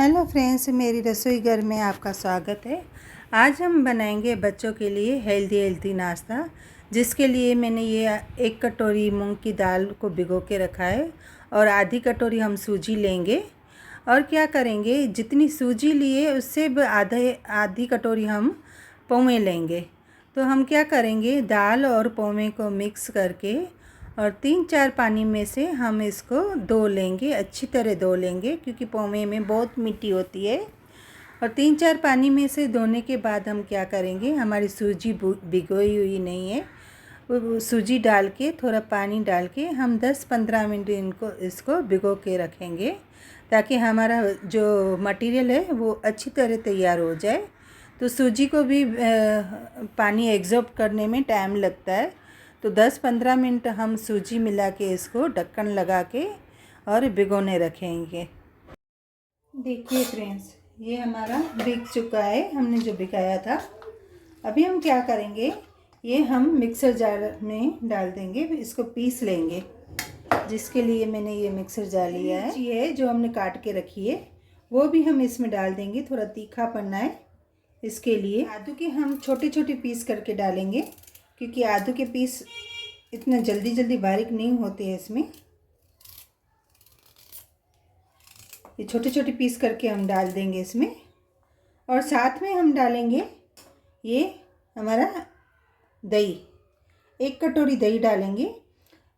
Hello friends, मेरी रसोई घर में आपका स्वागत है। आज हम बनाएंगे बच्चों के लिए हेल्दी नाश्ता, जिसके लिए मैंने ये 1 कटोरी मूंग की दाल को भिगो के रखा है और आधी कटोरी हम सूजी लेंगे। और क्या करेंगे, जितनी सूजी लिए उससे आधी कटोरी हम पोहे लेंगे। तो हम क्या करेंगे, दाल और पोहे को मिक्स करके और 3-4 पानी में से हम इसको धो लेंगे, अच्छी तरह धो लेंगे, क्योंकि पोहे में बहुत मिट्टी होती है। और 3-4 पानी में से धोने के बाद हम क्या करेंगे, हमारी सूजी भिगोई हुई नहीं है, वो सूजी डाल के थोड़ा पानी डाल के हम 10-15 मिनट इसको भिगो के रखेंगे, ताकि हमारा जो मटेरियल है वो अच्छी तरह तैयार हो जाए। तो सूजी को भी पानी एब्जॉर्ब करने में टाइम लगता है। तो 10-15 मिनट हम सूजी मिला के इसको ढक्कन लगा के और भिगोने रखेंगे। देखिए फ्रेंड्स, ये हमारा भीग चुका है, हमने जो भिगाया था। अभी हम क्या करेंगे, ये हम मिक्सर जार में डाल देंगे, इसको पीस लेंगे। जिसके लिए मैंने ये मिक्सर जार लिया है, ये जो हमने काट के रखी है वो भी हम इसमें डाल देंगे। थोड़ा तीखा पड़ना है इसके लिए। आलू के हम छोटे छोटे पीस करके डालेंगे, क्योंकि आलू के पीस इतना जल्दी बारीक नहीं होते हैं इसमें। ये छोटे छोटे पीस करके हम डाल देंगे इसमें। और साथ में हम डालेंगे ये हमारा दही, 1 कटोरी दही डालेंगे।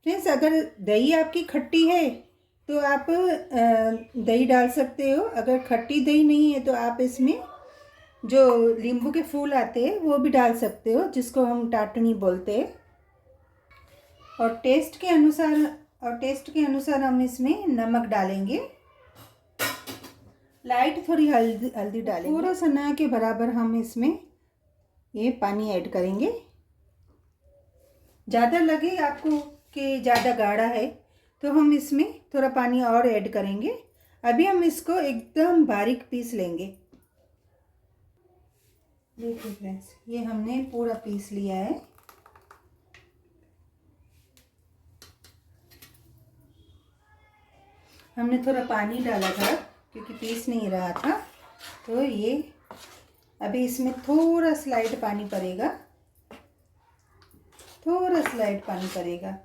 फ्रेंड्स, अगर दही आपकी खट्टी है तो आप दही डाल सकते हो। अगर खट्टी दही नहीं है तो आप इसमें जो नींबू के फूल आते हैं वो भी डाल सकते हो, जिसको हम टाटनी बोलते हैं। और टेस्ट के अनुसार हम इसमें नमक डालेंगे, लाइट थोड़ी हल्दी डालेंगे। पूरा सना के बराबर हम इसमें ये पानी ऐड करेंगे। ज़्यादा लगे आपको कि ज़्यादा गाढ़ा है तो हम इसमें थोड़ा पानी और ऐड करेंगे। अभी हम इसको एकदम बारीक पीस लेंगे। देखिए फ्रेंड्स, ये हमने पूरा पीस लिया है। हमने थोड़ा पानी डाला था क्योंकि पीस नहीं रहा था। तो ये अभी इसमें थोड़ा स्लाइड पानी पड़ेगा, थोड़ा स्लाइड पानी पड़ेगा।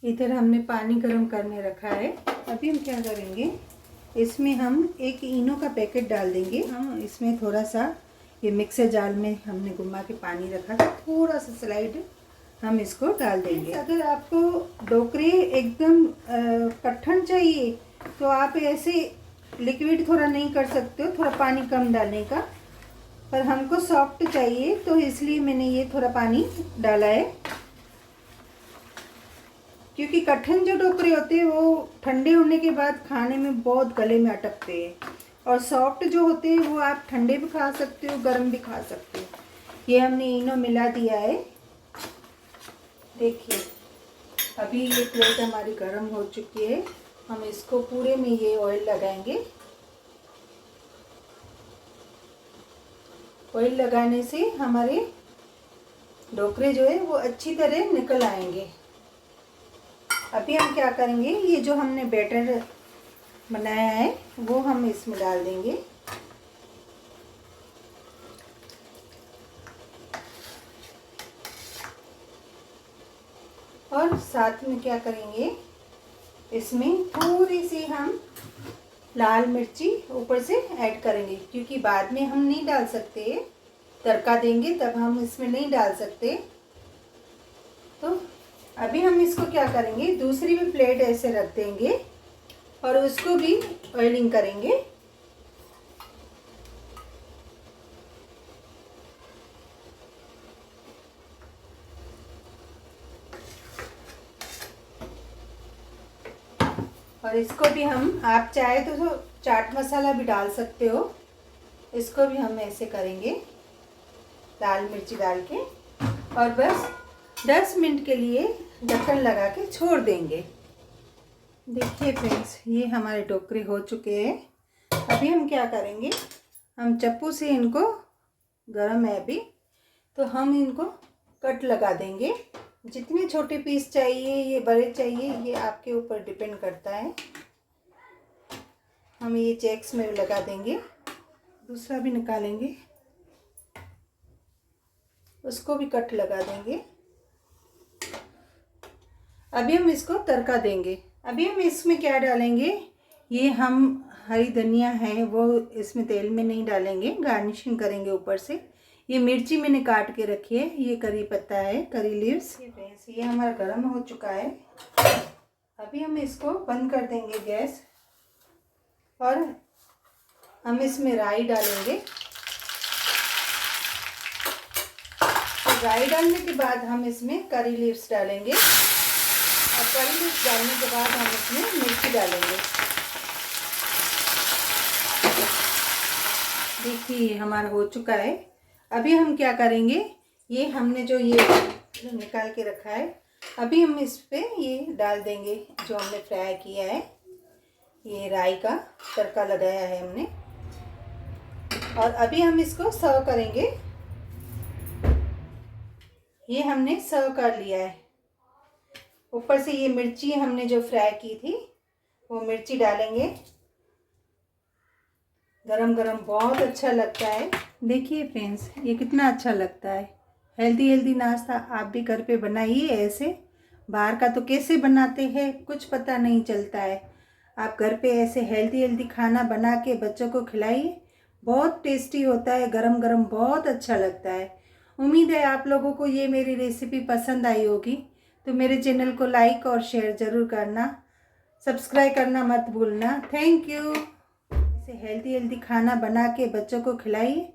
इधर हमने पानी गर्म करने रखा है। अभी हम क्या करेंगे, इसमें हम 1 इनो का पैकेट डाल देंगे। हम इसमें थोड़ा सा ये मिक्सर जार में हमने घुमा के पानी रखा था, थोड़ा सा स्लाइड हम इसको डाल देंगे। अगर आपको ढोकरे एकदम कठिन चाहिए तो आप ऐसे लिक्विड थोड़ा नहीं कर सकते हो, थोड़ा पानी कम डालने का। पर हमको सॉफ्ट चाहिए तो इसलिए मैंने ये थोड़ा पानी डाला है, क्योंकि कठिन जो ढोकरे होते हैं वो ठंडे होने के बाद खाने में बहुत गले में अटकते हैं। और सॉफ्ट जो होते हैं वो आप ठंडे भी खा सकते हो, गर्म भी खा सकते हो। ये हमने इनो मिला दिया है। देखिए, अभी ये प्लेट हमारी गर्म हो चुकी है। हम इसको पूरे में ये ऑयल लगाएंगे। ऑयल लगाने से हमारे ढोकरे जो है वो अच्छी तरह निकल आएंगे। अभी हम क्या करेंगे, ये जो हमने बैटर बनाया है वो हम इसमें डाल देंगे। और साथ में क्या करेंगे, इसमें थोड़ी सी हम लाल मिर्ची ऊपर से ऐड करेंगे, क्योंकि बाद में हम नहीं डाल सकते, तड़का देंगे तब हम इसमें नहीं डाल सकते। तो अभी हम इसको क्या करेंगे, दूसरी भी प्लेट ऐसे रख देंगे और उसको भी ऑयलिंग करेंगे। और इसको भी हम, आप चाहे तो चाट मसाला भी डाल सकते हो। इसको भी हम ऐसे करेंगे, लाल मिर्ची डाल के, और बस 10 मिनट के लिए ढक्कन लगा के छोड़ देंगे। देखिए फ्रेंड्स, ये हमारे ढोकरे हो चुके हैं। अभी हम क्या करेंगे, हम चप्पू से इनको, गरम है अभी, तो हम इनको कट लगा देंगे। जितने छोटे पीस चाहिए, ये बड़े चाहिए, ये आपके ऊपर डिपेंड करता है। हम ये चेक्स में लगा देंगे। दूसरा भी निकालेंगे, उसको भी कट लगा देंगे। अभी हम इसको तड़का देंगे। अभी हम इसमें क्या डालेंगे, ये हम हरी धनिया है वो इसमें तेल में नहीं डालेंगे, गार्निशिंग करेंगे ऊपर से। ये मिर्ची मैंने काट के रखी है, ये करी पत्ता है, करी लीव्स। ये हमारा गर्म हो चुका है। अभी हम इसको बंद कर देंगे गैस, और हम इसमें राई डालेंगे। तो राई डालने के बाद हम इसमें करी लीव्स डालेंगे, और करी लीव्स डालने के बाद हम इसमें मिर्ची डालेंगे। देखिए हमारा हो चुका है। अभी हम क्या करेंगे, ये हमने जो ये निकाल के रखा है, अभी हम इस पे ये डाल देंगे जो हमने फ्राई किया है। ये राई का तड़का लगाया है हमने, और अभी हम इसको सर्व करेंगे। ये हमने सर्व कर लिया है। ऊपर से ये मिर्ची हमने जो फ्राई की थी वो मिर्ची डालेंगे। गरम गरम बहुत अच्छा लगता है। देखिए फ्रेंड्स, ये कितना अच्छा लगता है। हेल्दी हेल्दी नाश्ता आप भी घर पे बनाइए ऐसे। बाहर का तो कैसे बनाते हैं कुछ पता नहीं चलता है। आप घर पे ऐसे हेल्दी हेल्दी खाना बना के बच्चों को खिलाइए, बहुत टेस्टी होता है, गरम गरम बहुत अच्छा लगता है। उम्मीद है आप लोगों को ये मेरी रेसिपी पसंद आई होगी। तो मेरे चैनल को लाइक और शेयर ज़रूर करना, सब्सक्राइब करना मत भूलना। Thank you. ऐसे हेल्दी हेल्दी खाना बना के बच्चों को खिलाइए,